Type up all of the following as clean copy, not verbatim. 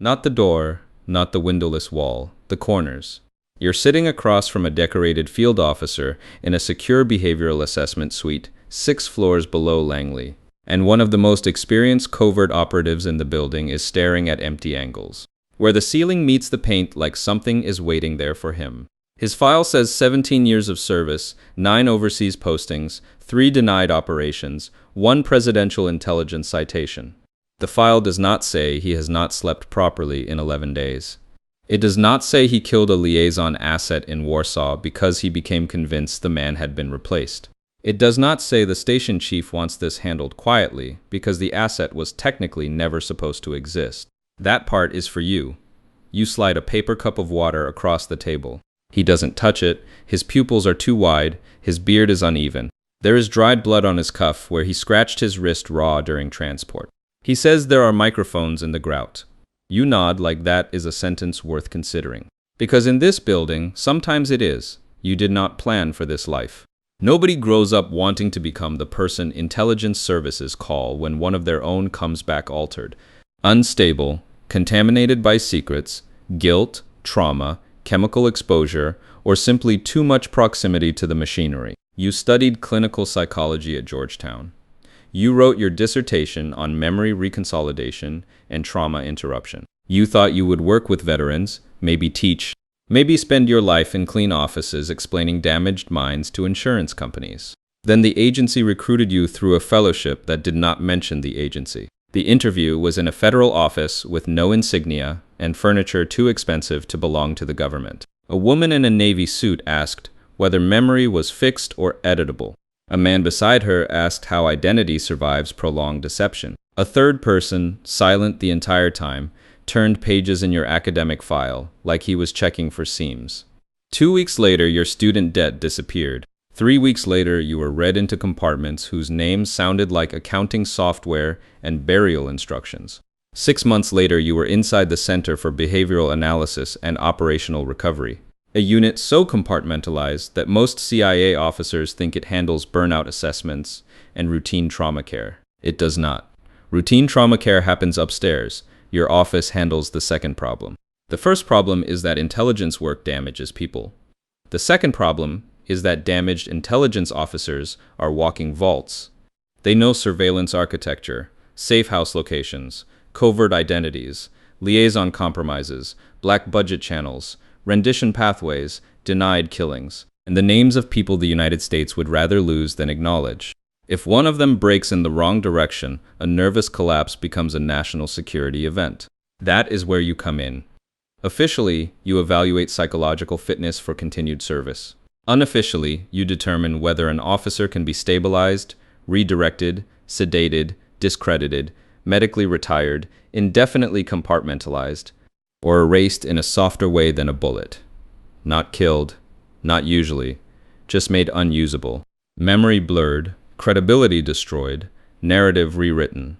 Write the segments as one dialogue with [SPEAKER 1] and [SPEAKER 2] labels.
[SPEAKER 1] Not the door, not the windowless wall, the corners. You're sitting across from a decorated field officer in a secure behavioral assessment suite 6 floors below Langley, and one of the most experienced covert operatives in the building is staring at empty angles, where the ceiling meets the paint like something is waiting there for him. His file says 17 years of service, 9 overseas postings, 3 denied operations, 1 presidential intelligence citation. The file does not say he has not slept properly in 11 days. It does not say he killed a liaison asset in Warsaw because he became convinced the man had been replaced. It does not say the station chief wants this handled quietly because the asset was technically never supposed to exist. That part is for you. You slide a paper cup of water across the table. He doesn't touch it, his pupils are too wide, his beard is uneven. There is dried blood on his cuff where he scratched his wrist raw during transport. He says there are microphones in the grout. You nod like that is a sentence worth considering. Because in this building, sometimes it is. You did not plan for this life. Nobody grows up wanting to become the person intelligence services call when one of their own comes back altered, unstable, contaminated by secrets, guilt, trauma, chemical exposure, or simply too much proximity to the machinery. You studied clinical psychology at Georgetown. You wrote your dissertation on memory reconsolidation and trauma interruption. You thought you would work with veterans, maybe teach, maybe spend your life in clean offices explaining damaged minds to insurance companies. Then the agency recruited you through a fellowship that did not mention the agency. The interview was in a federal office with no insignia and furniture too expensive to belong to the government. A woman in a navy suit asked whether memory was fixed or editable. A man beside her asked how identity survives prolonged deception. A third person, silent the entire time, turned pages in your academic file like he was checking for seams. 2 weeks later, your student debt disappeared. 3 weeks later, you were read into compartments whose names sounded like accounting software and burial instructions. 6 months later, you were inside the Center for Behavioral Analysis and Operational Recovery, a unit so compartmentalized that most CIA officers think it handles burnout assessments and routine trauma care. It does not. Routine trauma care happens upstairs. Your office handles the second problem. The first problem is that intelligence work damages people. The second problem is that damaged intelligence officers are walking vaults. They know surveillance architecture, safe house locations, covert identities, liaison compromises, black budget channels, rendition pathways, denied killings, and the names of people the United States would rather lose than acknowledge. If one of them breaks in the wrong direction, a nervous collapse becomes a national security event. That is where you come in. Officially, you evaluate psychological fitness for continued service. Unofficially, you determine whether an officer can be stabilized, redirected, sedated, discredited, medically retired, indefinitely compartmentalized, or erased in a softer way than a bullet. Not killed, not usually, just made unusable. Memory blurred, credibility destroyed, narrative rewritten,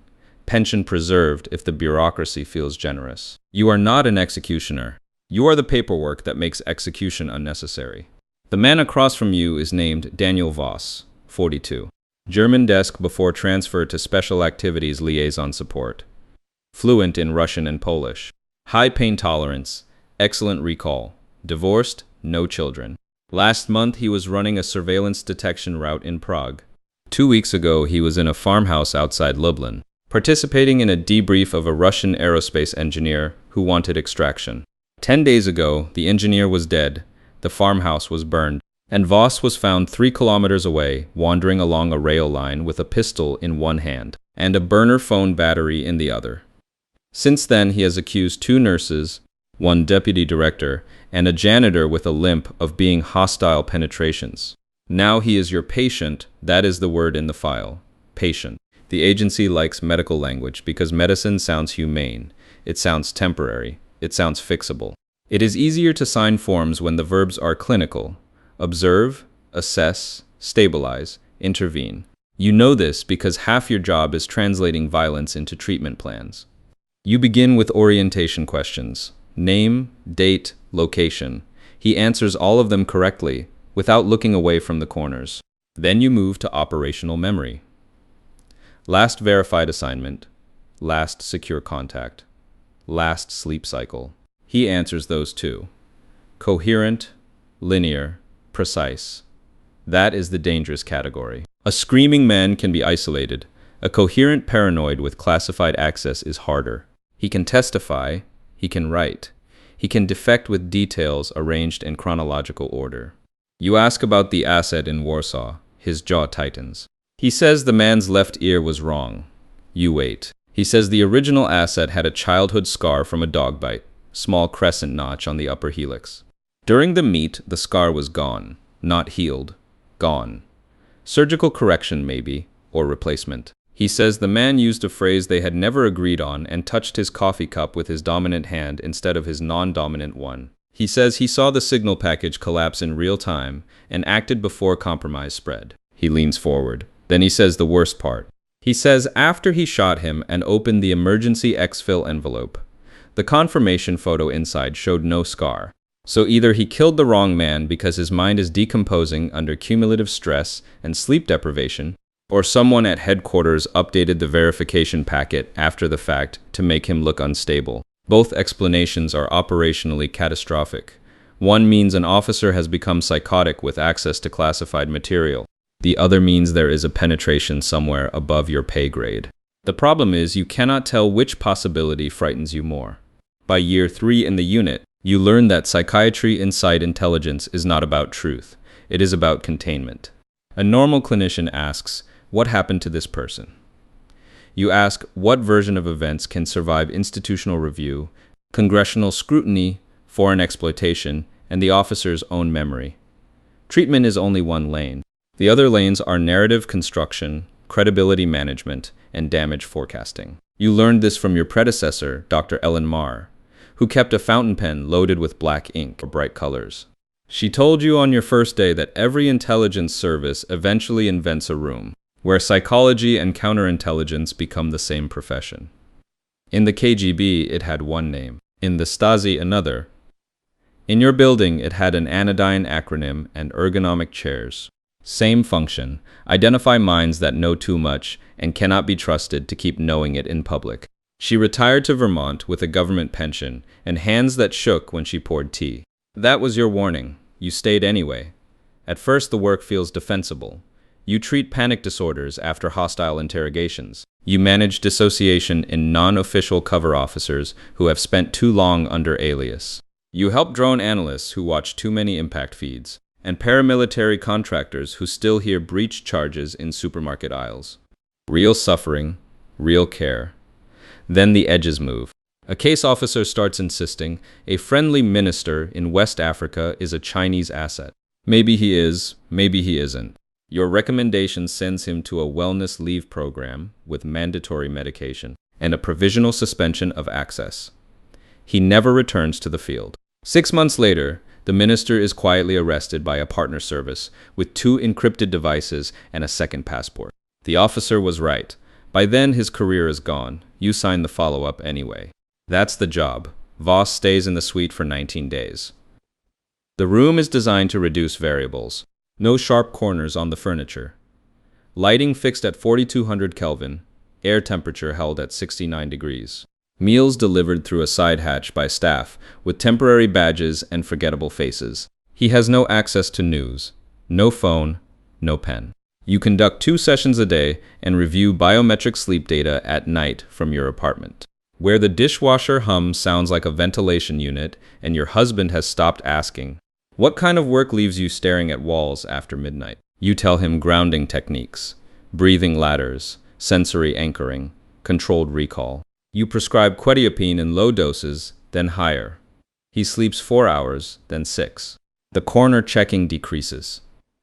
[SPEAKER 1] pension preserved if the bureaucracy feels generous. You are not an executioner. You are the paperwork that makes execution unnecessary. The man across from you is named Daniel Voss, 42. German desk before transfer to Special Activities Liaison Support. Fluent in Russian and Polish. High pain tolerance, excellent recall. Divorced, no children. Last month he was running a surveillance detection route in Prague. 2 weeks ago he was in a farmhouse outside Lublin, participating in a debrief of a Russian aerospace engineer who wanted extraction. 10 days ago the engineer was dead, the farmhouse was burned, and Voss was found 3 kilometers away, wandering along a rail line with a pistol in one hand and a burner phone battery in the other. Since then, he has accused 2 nurses, 1 deputy director, and a janitor with a limp of being hostile penetrations. Now he is your patient. That is the word in the file. Patient. The agency likes medical language because medicine sounds humane. It sounds temporary. It sounds fixable. It is easier to sign forms when the verbs are clinical. Observe, assess, stabilize, intervene. You know this because half your job is translating violence into treatment plans. You begin with orientation questions. Name, date, location. He answers all of them correctly, without looking away from the corners. Then you move to operational memory. Last verified assignment. Last secure contact. last sleep cycle. He answers those two. Coherent, linear, precise. That is the dangerous category. A screaming man can be isolated. A coherent paranoid with classified access is harder. He can testify, he can write. He can defect with details arranged in chronological order. You ask about the asset in Warsaw. His jaw tightens. He says the man's left ear was wrong. You wait. He says the original asset had a childhood scar from a dog bite, small crescent notch on the upper helix. During the meet, the scar was gone, not healed, gone. Surgical correction maybe, or replacement. He says the man used a phrase they had never agreed on and touched his coffee cup with his dominant hand instead of his non-dominant one. He says he saw the signal package collapse in real time and acted before compromise spread. He leans forward. Then he says the worst part. He says after he shot him and opened the emergency exfil envelope, the confirmation photo inside showed no scar. So either he killed the wrong man because his mind is decomposing under cumulative stress and sleep deprivation, or someone at headquarters updated the verification packet after the fact to make him look unstable. Both explanations are operationally catastrophic. One means an officer has become psychotic with access to classified material. The other means there is a penetration somewhere above your pay grade. The problem is you cannot tell which possibility frightens you more. By year 3 in the unit, you learn that psychiatry inside intelligence is not about truth. It is about containment. A normal clinician asks, what happened to this person? You ask, what version of events can survive institutional review, congressional scrutiny, foreign exploitation, and the officer's own memory? Treatment is only one lane. The other lanes are narrative construction, credibility management, and damage forecasting. You learned this from your predecessor, Dr. Ellen Marr, who kept a fountain pen loaded with black ink or bright colors. She told you on your first day that every intelligence service eventually invents a room where psychology and counterintelligence become the same profession. In the KGB, it had one name. In the Stasi, another. In your building, it had an anodyne acronym and ergonomic chairs. Same function. Identify minds that know too much and cannot be trusted to keep knowing it in public. She retired to Vermont with a government pension and hands that shook when she poured tea. That was your warning. You stayed anyway. At first, the work feels defensible. You treat panic disorders after hostile interrogations. You manage dissociation in non-official cover officers who have spent too long under alias. You help drone analysts who watch too many impact feeds, and paramilitary contractors who still hear breach charges in supermarket aisles. Real suffering, real care. Then the edges move. A case officer starts insisting a friendly minister in West Africa is a Chinese asset. Maybe he is, maybe he isn't. Your recommendation sends him to a wellness leave program with mandatory medication and a provisional suspension of access. He never returns to the field. 6 months later, the minister is quietly arrested by a partner service with 2 encrypted devices and a second passport. The officer was right. By then, his career is gone. You sign the follow-up anyway. That's the job. Voss stays in the suite for 19 days. The room is designed to reduce variables. No sharp corners on the furniture. Lighting fixed at 4200 Kelvin. Air temperature held at 69 degrees. Meals delivered through a side hatch by staff with temporary badges and forgettable faces. He has no access to news. No phone. No pen. You conduct 2 sessions a day and review biometric sleep data at night from your apartment. Where the dishwasher hum sounds like a ventilation unit and your husband has stopped asking, what kind of work leaves you staring at walls after midnight? You tell him grounding techniques, breathing ladders, sensory anchoring, controlled recall. You prescribe quetiapine in low doses, then higher. He sleeps 4 hours, then 6. The corner checking decreases.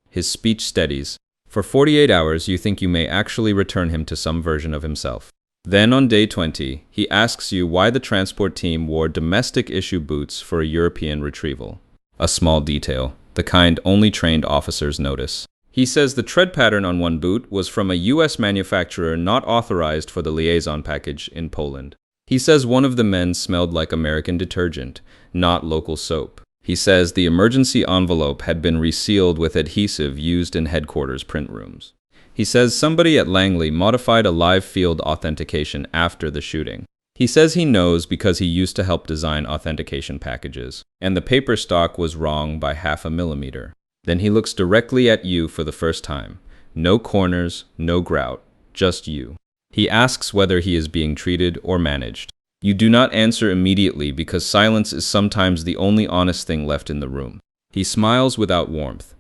[SPEAKER 1] His speech steadies. For 48 hours, you think you may actually return him to some version of himself. Then on day 20, he asks you why the transport team wore domestic issue boots for a European retrieval. A small detail, the kind only trained officers notice. He says the tread pattern on one boot was from a US manufacturer not authorized for the liaison package in Poland. He says one of the men smelled like American detergent, not local soap. He says the emergency envelope had been resealed with adhesive used in headquarters print rooms. He says somebody at Langley modified a live field authentication after the shooting. He says he knows because he used to help design authentication packages, and the paper stock was wrong by 0.5 millimeter. Then he looks directly at you for the first time. No corners, no grout, just you. He asks whether he is being treated or managed. You do not answer immediately because silence is sometimes the only honest thing left in the room. He smiles without warmth.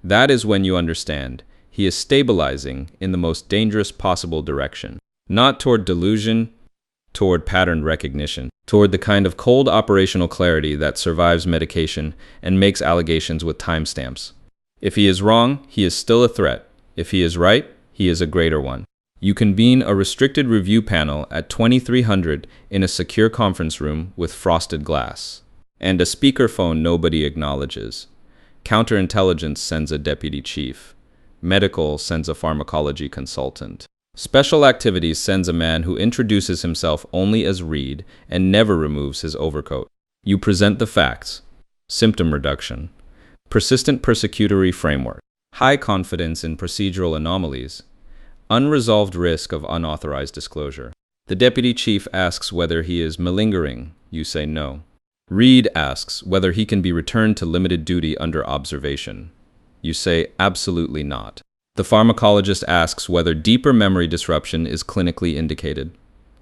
[SPEAKER 1] That is when you understand. He is stabilizing in the most dangerous possible direction. Not toward delusion, toward pattern recognition, toward the kind of cold operational clarity that survives medication and makes allegations with timestamps. If he is wrong, he is still a threat. If he is right, he is a greater one. You convene a restricted review panel at 2300 in a secure conference room with frosted glass. And a speakerphone nobody acknowledges. Counterintelligence sends a deputy chief. Medical sends a pharmacology consultant. Special Activities sends a man who introduces himself only as Reed and never removes his overcoat. You present the facts. Symptom reduction. Persistent persecutory framework. High confidence in procedural anomalies. Unresolved risk of unauthorized disclosure. The deputy chief asks whether he is malingering. You say no. Reed asks whether he can be returned to limited duty under observation. You say absolutely not. The pharmacologist asks whether deeper memory disruption is clinically indicated.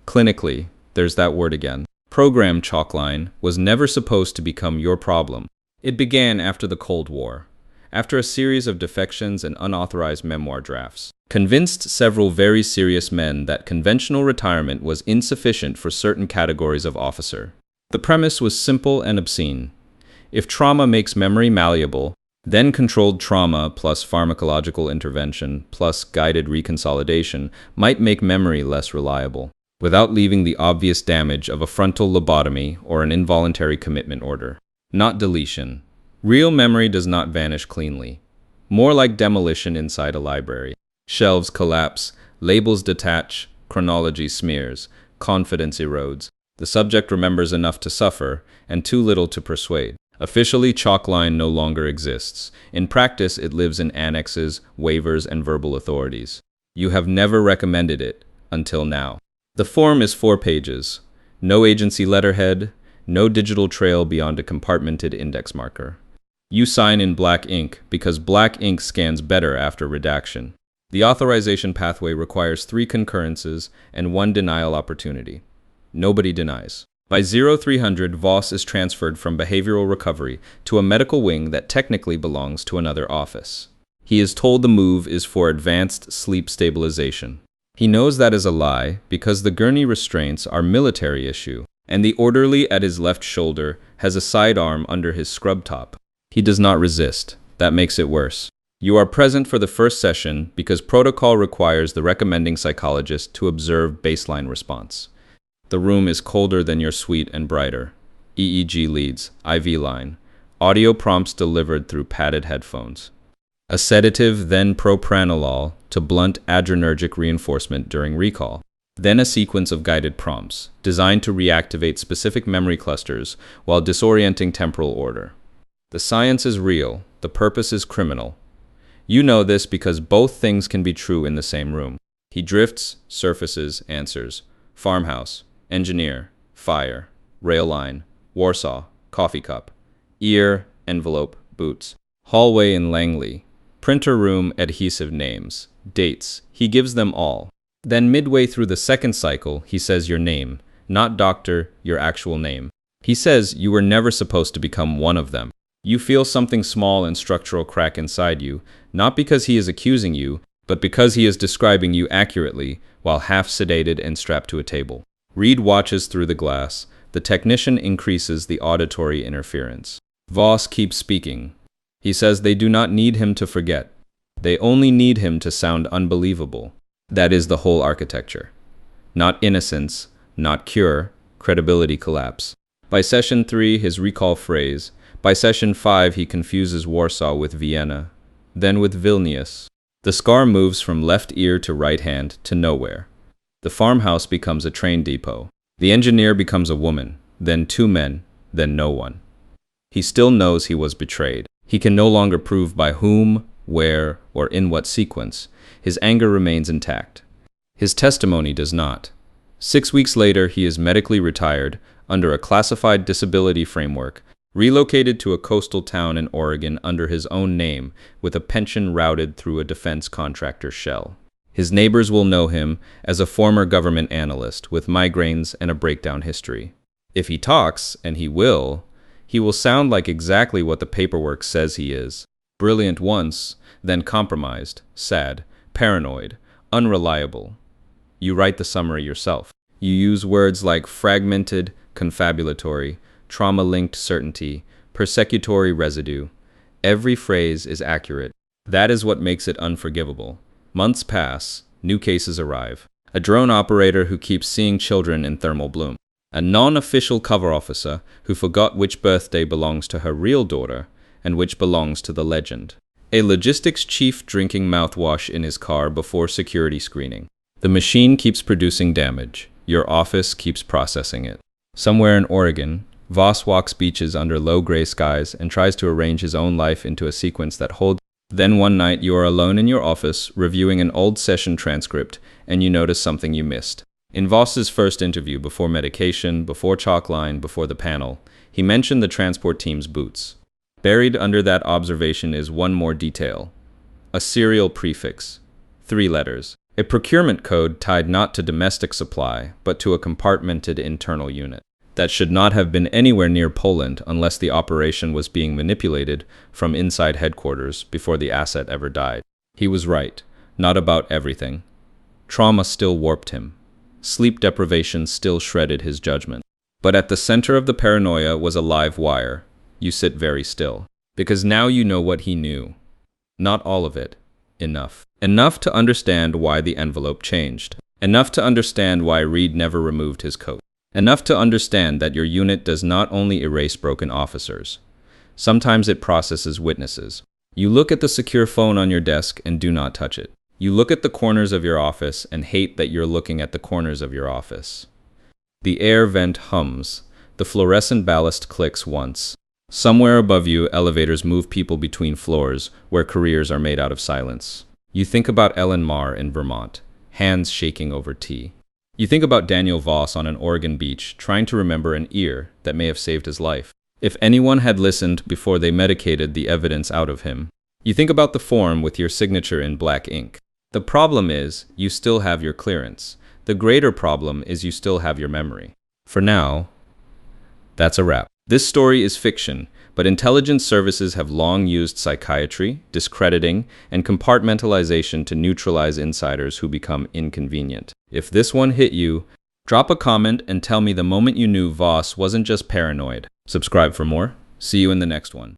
[SPEAKER 1] Clinically, there's that word again. Program chalkline was never supposed to become your problem. It began after the Cold War, after a series of defections and unauthorized memoir drafts, convinced several very serious men that conventional retirement was insufficient for certain categories of officer. The premise was simple and obscene. If trauma makes memory malleable, then controlled trauma plus pharmacological intervention plus guided reconsolidation might make memory less reliable, without leaving the obvious damage of a frontal lobotomy or an involuntary commitment order. Not deletion. Real memory does not vanish cleanly. More like demolition inside a library. Shelves collapse, labels detach, chronology smears, confidence erodes. The subject remembers enough to suffer and too little to persuade. Officially, chalkline no longer exists. In practice, it lives in annexes, waivers, and verbal authorities. You have never recommended it until now. The form is 4 pages. No agency letterhead, no digital trail beyond a compartmented index marker. You sign in black ink because black ink scans better after redaction. The authorization pathway requires 3 concurrences and 1 denial opportunity. Nobody denies. By 0300, Voss is transferred from behavioral recovery to a medical wing that technically belongs to another office. He is told the move is for advanced sleep stabilization. He knows that is a lie because the gurney restraints are military issue, and the orderly at his left shoulder has a sidearm under his scrub top. He does not resist. That makes it worse. You are present for the first session because protocol requires the recommending psychologist to observe baseline response. The room is colder than your suite and brighter. EEG leads, IV line. Audio prompts delivered through padded headphones. A sedative, then propranolol to blunt adrenergic reinforcement during recall. Then a sequence of guided prompts, designed to reactivate specific memory clusters while disorienting temporal order. The science is real, the purpose is criminal. You know this because both things can be true in the same room. He drifts, surfaces, answers. Farmhouse. Engineer, fire, rail line, Warsaw, coffee cup, ear, envelope, boots, hallway in Langley, printer room, adhesive names, dates. He gives them all. Then midway through the second cycle, he says your name, not doctor, your actual name. He says you were never supposed to become one of them. You feel something small and structural crack inside you, not because he is accusing you, but because he is describing you accurately while half sedated and strapped to a table. Reed watches through the glass. The technician increases the auditory interference. Voss keeps speaking. He says they do not need him to forget. They only need him to sound unbelievable. That is the whole architecture. Not innocence, not cure, credibility collapse. By session 3, his recall phrase. By session 5, he confuses Warsaw with Vienna, then with Vilnius. The scar moves from left ear to right hand to nowhere. The farmhouse becomes a train depot. The engineer becomes a woman, then 2 men, then no one. He still knows he was betrayed. He can no longer prove by whom, where, or in what sequence. His anger remains intact. His testimony does not. 6 weeks later, he is medically retired under a classified disability framework, relocated to a coastal town in Oregon under his own name with a pension routed through a defense contractor's shell. His neighbors will know him as a former government analyst with migraines and a breakdown history. If he talks, and he will sound like exactly what the paperwork says he is. Brilliant once, then compromised, sad, paranoid, unreliable. You write the summary yourself. You use words like fragmented, confabulatory, trauma-linked certainty, persecutory residue. Every phrase is accurate. That is what makes it unforgivable. Months pass, new cases arrive. A drone operator who keeps seeing children in thermal bloom. A non-official cover officer who forgot which birthday belongs to her real daughter and which belongs to the legend. A logistics chief drinking mouthwash in his car before security screening. The machine keeps producing damage. Your office keeps processing it. Somewhere in Oregon, Voss walks beaches under low gray skies and tries to arrange his own life into a sequence that holds. Then one night you are alone in your office reviewing an old session transcript and you notice something you missed. In Voss's first interview, before medication, before chalk line, before the panel, he mentioned the transport team's boots. Buried under that observation is one more detail. A serial prefix. 3 letters. A procurement code tied not to domestic supply, but to a compartmented internal unit. That should not have been anywhere near Poland unless the operation was being manipulated from inside headquarters before the asset ever died. He was right, not about everything. Trauma still warped him. Sleep deprivation still shredded his judgment. But at the center of the paranoia was a live wire. You sit very still. Because now you know what he knew. Not all of it. Enough. Enough to understand why the envelope changed. Enough to understand why Reed never removed his coat. Enough to understand that your unit does not only erase broken officers. Sometimes it processes witnesses. You look at the secure phone on your desk and do not touch it. You look at the corners of your office and hate that you're looking at the corners of your office. The air vent hums. The fluorescent ballast clicks once. Somewhere above you, elevators move people between floors where careers are made out of silence. You think about Ellen Marr in Vermont, hands shaking over tea. You think about Daniel Voss on an Oregon beach trying to remember an ear that may have saved his life. If anyone had listened before they medicated the evidence out of him. You think about the form with your signature in black ink. The problem is, you still have your clearance. The greater problem is you still have your memory. For now, that's a wrap. This story is fiction, but intelligence services have long used psychiatry, discrediting, and compartmentalization to neutralize insiders who become inconvenient. If this one hit you, drop a comment and tell me the moment you knew Voss wasn't just paranoid. Subscribe for more. See you in the next one.